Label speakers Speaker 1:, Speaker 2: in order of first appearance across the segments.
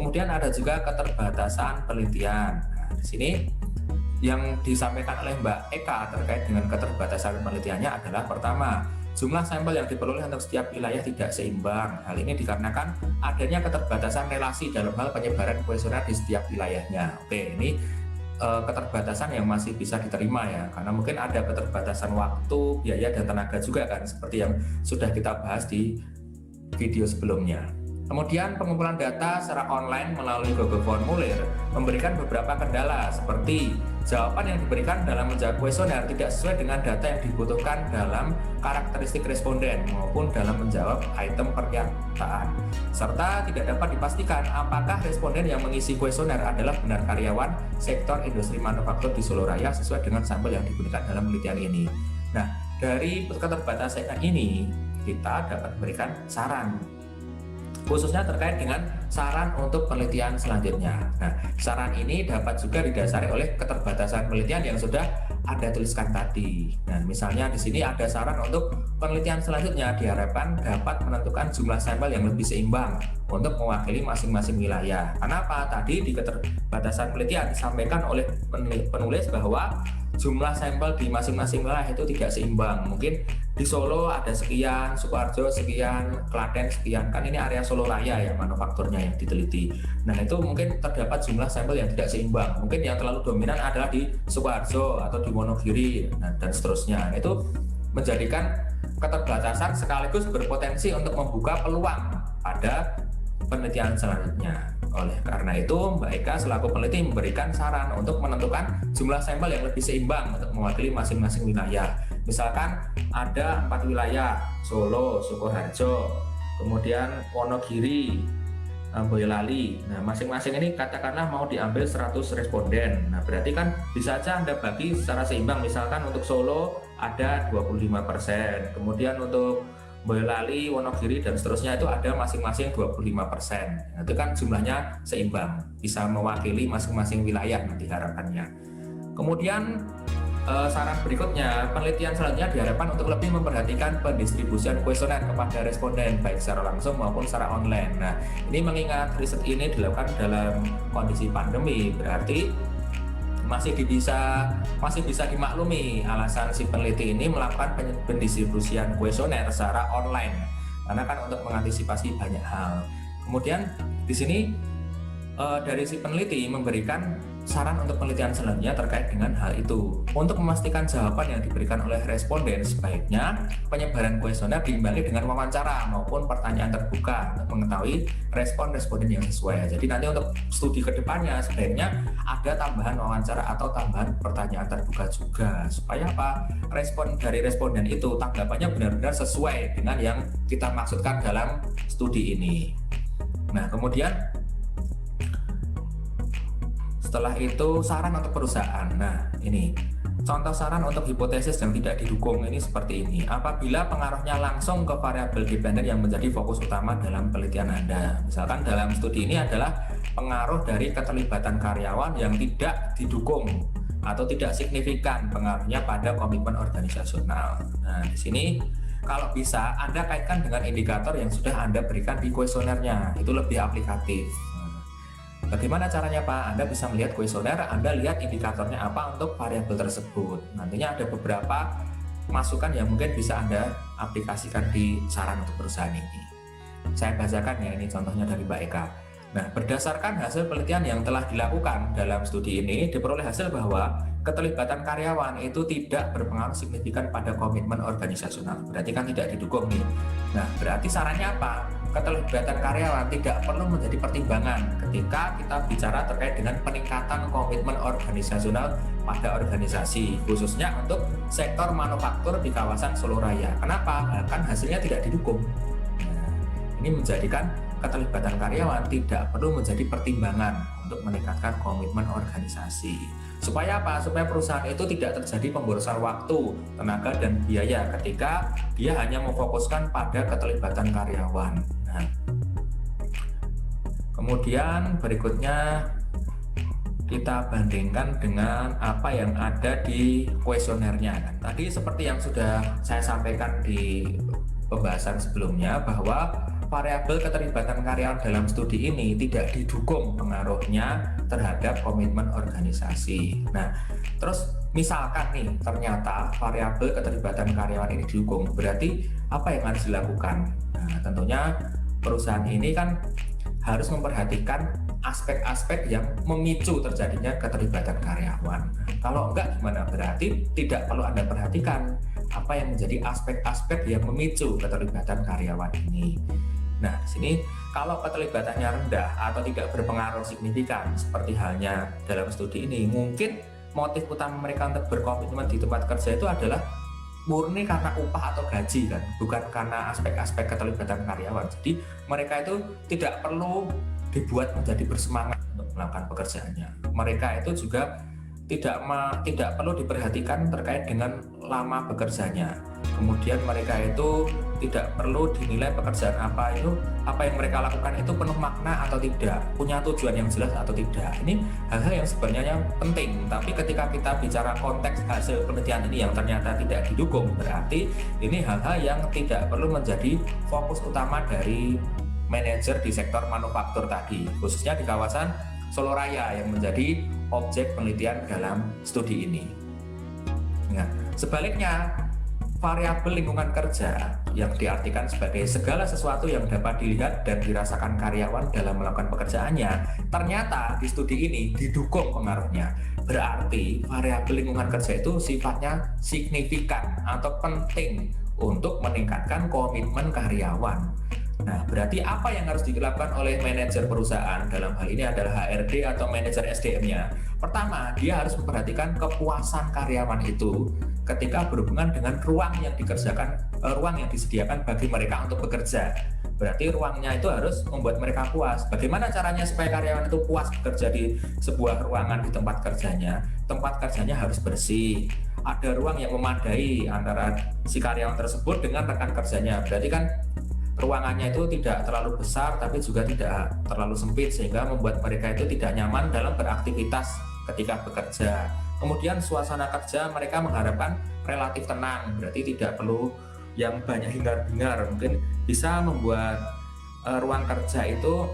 Speaker 1: Kemudian ada juga keterbatasan penelitian. Nah, di sini yang disampaikan oleh Mbak Eka terkait dengan keterbatasan penelitiannya adalah pertama, jumlah sampel yang diperoleh untuk setiap wilayah tidak seimbang. Hal ini dikarenakan adanya keterbatasan relasi dalam hal penyebaran kuesioner di setiap wilayahnya. Oke, ini keterbatasan yang masih bisa diterima ya, karena mungkin ada keterbatasan waktu, biaya, dan tenaga juga kan, seperti yang sudah kita bahas di video sebelumnya. Kemudian pengumpulan data secara online melalui Google Formulir memberikan beberapa kendala seperti jawaban yang diberikan dalam menjawab kuesioner tidak sesuai dengan data yang dibutuhkan dalam karakteristik responden maupun dalam menjawab item pernyataan, serta tidak dapat dipastikan apakah responden yang mengisi kuesioner adalah benar karyawan sektor industri manufaktur di Solo Raya sesuai dengan sampel yang digunakan dalam penelitian ini. Nah, dari keterbatasan ini kita dapat memberikan saran khususnya terkait dengan saran untuk penelitian selanjutnya. Nah, saran ini dapat juga didasari oleh keterbatasan penelitian yang sudah Anda tuliskan tadi. Nah, misalnya di sini ada saran untuk penelitian selanjutnya diharapkan dapat menentukan jumlah sampel yang lebih seimbang untuk mewakili masing-masing wilayah. Kenapa? Tadi di keterbatasan penelitian disampaikan oleh penulis bahwa jumlah sampel di masing-masing wilayah itu tidak seimbang. Mungkin di Solo ada sekian, Sukoharjo sekian, Klaten sekian, kan ini area Solo Raya ya manufakturnya yang diteliti. Nah, itu mungkin terdapat jumlah sampel yang tidak seimbang. Mungkin yang terlalu dominan adalah di Sukoharjo atau di Wonogiri, dan seterusnya. Itu menjadikan keterbatasan sekaligus berpotensi untuk membuka peluang pada penelitian selanjutnya. Oleh karena itu, Mbak Eka selaku peneliti memberikan saran untuk menentukan jumlah sampel yang lebih seimbang untuk mewakili masing-masing wilayah. Misalkan ada 4 wilayah, Solo, Sukoharjo, kemudian Wonogiri, Boyolali. Nah, masing-masing ini katakanlah mau diambil 100 responden. Nah, berarti kan bisa saja Anda bagi secara seimbang. Misalkan untuk Solo ada 25%, kemudian untuk Boyolali, Wonogiri, dan seterusnya itu ada masing-masing 25%. Nah, itu kan jumlahnya seimbang, bisa mewakili masing-masing wilayah nanti harapannya. Kemudian saran berikutnya, penelitian selanjutnya diharapkan untuk lebih memperhatikan pendistribusian kuesioner kepada responden baik secara langsung maupun secara online. Nah, ini mengingat riset ini dilakukan dalam kondisi pandemi, berarti masih bisa dimaklumi alasan si peneliti ini melakukan pendistribusian kuesioner secara online, karena kan untuk mengantisipasi banyak hal. Kemudian di sini dari si peneliti memberikan saran untuk penelitian selanjutnya terkait dengan hal itu. Untuk memastikan jawaban yang diberikan oleh responden, sebaiknya penyebaran kuesioner diimbangi dengan wawancara maupun pertanyaan terbuka untuk mengetahui respon responden yang sesuai. Jadi nanti untuk studi kedepannya sebaiknya ada tambahan wawancara atau tambahan pertanyaan terbuka juga, supaya apa? Respon dari responden itu tanggapannya benar-benar sesuai dengan yang kita maksudkan dalam studi ini. Nah, kemudian setelah itu saran untuk perusahaan. Nah, ini contoh saran untuk hipotesis yang tidak didukung ini seperti ini. Apabila pengaruhnya langsung ke variabel dependen yang menjadi fokus utama dalam penelitian Anda. Misalkan dalam studi ini adalah pengaruh dari keterlibatan karyawan yang tidak didukung atau tidak signifikan pengaruhnya pada komitmen organisasional. Nah, di sini kalau bisa Anda kaitkan dengan indikator yang sudah Anda berikan di kuesionernya. Itu lebih aplikatif. Bagaimana caranya Pak? Anda bisa melihat kuesioner, Anda lihat indikatornya apa untuk variabel tersebut. Nantinya ada beberapa masukan yang mungkin bisa Anda aplikasikan di saran untuk perusahaan ini. Saya bacakan ya, ini contohnya dari Mbak Eka. Nah, berdasarkan hasil penelitian yang telah dilakukan dalam studi ini, diperoleh hasil bahwa keterlibatan karyawan itu tidak berpengaruh signifikan pada komitmen organisasional. Berarti kan tidak didukung nih. Nah, berarti sarannya apa? Keterlibatan karyawan tidak perlu menjadi pertimbangan ketika kita bicara terkait dengan peningkatan komitmen organisasional pada organisasi, khususnya untuk sektor manufaktur di kawasan Solo Raya. Kenapa? Kan hasilnya tidak didukung. Nah, ini menjadikan keterlibatan karyawan tidak perlu menjadi pertimbangan untuk meningkatkan komitmen organisasi. Supaya apa? Supaya perusahaan itu tidak terjadi pemborosan waktu, tenaga, dan biaya ketika dia hanya memfokuskan pada keterlibatan karyawan. Nah, kemudian berikutnya kita bandingkan dengan apa yang ada di kuesionernya. Kan tadi seperti yang sudah saya sampaikan di pembahasan sebelumnya, bahwa variabel keterlibatan karyawan dalam studi ini tidak didukung pengaruhnya terhadap komitmen organisasi. Nah, terus misalkan nih ternyata variabel keterlibatan karyawan ini didukung, berarti apa yang harus dilakukan? Nah, tentunya perusahaan ini kan harus memperhatikan aspek-aspek yang memicu terjadinya keterlibatan karyawan. Kalau enggak gimana? Berarti tidak perlu Anda perhatikan apa yang menjadi aspek-aspek yang memicu keterlibatan karyawan ini. Nah, di sini kalau keterlibatannya rendah atau tidak berpengaruh signifikan seperti halnya dalam studi ini, mungkin motif utama mereka untuk berkomitmen di tempat kerja itu adalah murni karena upah atau gaji kan, bukan karena aspek-aspek keterlibatan karyawan. Jadi mereka itu tidak perlu dibuat menjadi bersemangat untuk melakukan pekerjaannya. Mereka itu juga tidak perlu diperhatikan terkait dengan lama bekerjanya. Kemudian mereka itu tidak perlu dinilai pekerjaan apa yang mereka lakukan itu penuh makna atau tidak, punya tujuan yang jelas atau tidak. Ini hal-hal yang sebenarnya penting, tapi ketika kita bicara konteks hasil penelitian ini yang ternyata tidak didukung, berarti ini hal-hal yang tidak perlu menjadi fokus utama dari manajer di sektor manufaktur tadi, khususnya di kawasan Solo Raya yang menjadi objek penelitian dalam studi ini. Nah, sebaliknya, variabel lingkungan kerja yang diartikan sebagai segala sesuatu yang dapat dilihat dan dirasakan karyawan dalam melakukan pekerjaannya, ternyata di studi ini didukung pengaruhnya. Berarti variabel lingkungan kerja itu sifatnya signifikan atau penting untuk meningkatkan komitmen karyawan. Nah, berarti apa yang harus dilakukan oleh manajer perusahaan? Dalam hal ini adalah HRD atau manajer SDM-nya. Pertama, dia harus memperhatikan kepuasan karyawan itu ketika berhubungan dengan ruang yang disediakan bagi mereka untuk bekerja. Berarti ruangnya itu harus membuat mereka puas. Bagaimana caranya supaya karyawan itu puas bekerja di sebuah ruangan di tempat kerjanya? Tempat kerjanya harus bersih. Ada ruang yang memadai antara si karyawan tersebut dengan rekan kerjanya. Berarti kan ruangannya itu tidak terlalu besar tapi juga tidak terlalu sempit sehingga membuat mereka itu tidak nyaman dalam beraktivitas ketika bekerja. Kemudian suasana kerja mereka mengharapkan relatif tenang, berarti tidak perlu yang banyak hingar-bingar. Mungkin bisa membuat ruang kerja itu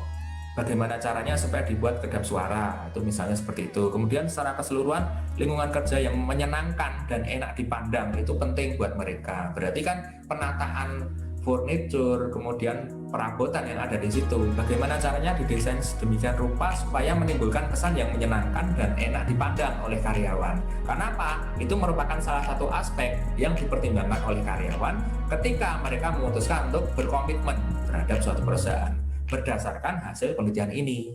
Speaker 1: bagaimana caranya supaya dibuat kedap suara, itu misalnya seperti itu. Kemudian secara keseluruhan lingkungan kerja yang menyenangkan dan enak dipandang itu penting buat mereka. Berarti kan penataan furniture, kemudian perabotan yang ada di situ, bagaimana caranya didesain sedemikian rupa supaya menimbulkan kesan yang menyenangkan dan enak dipandang oleh karyawan. Kenapa? Itu merupakan salah satu aspek yang dipertimbangkan oleh karyawan ketika mereka memutuskan untuk berkomitmen terhadap suatu perusahaan berdasarkan hasil penelitian ini.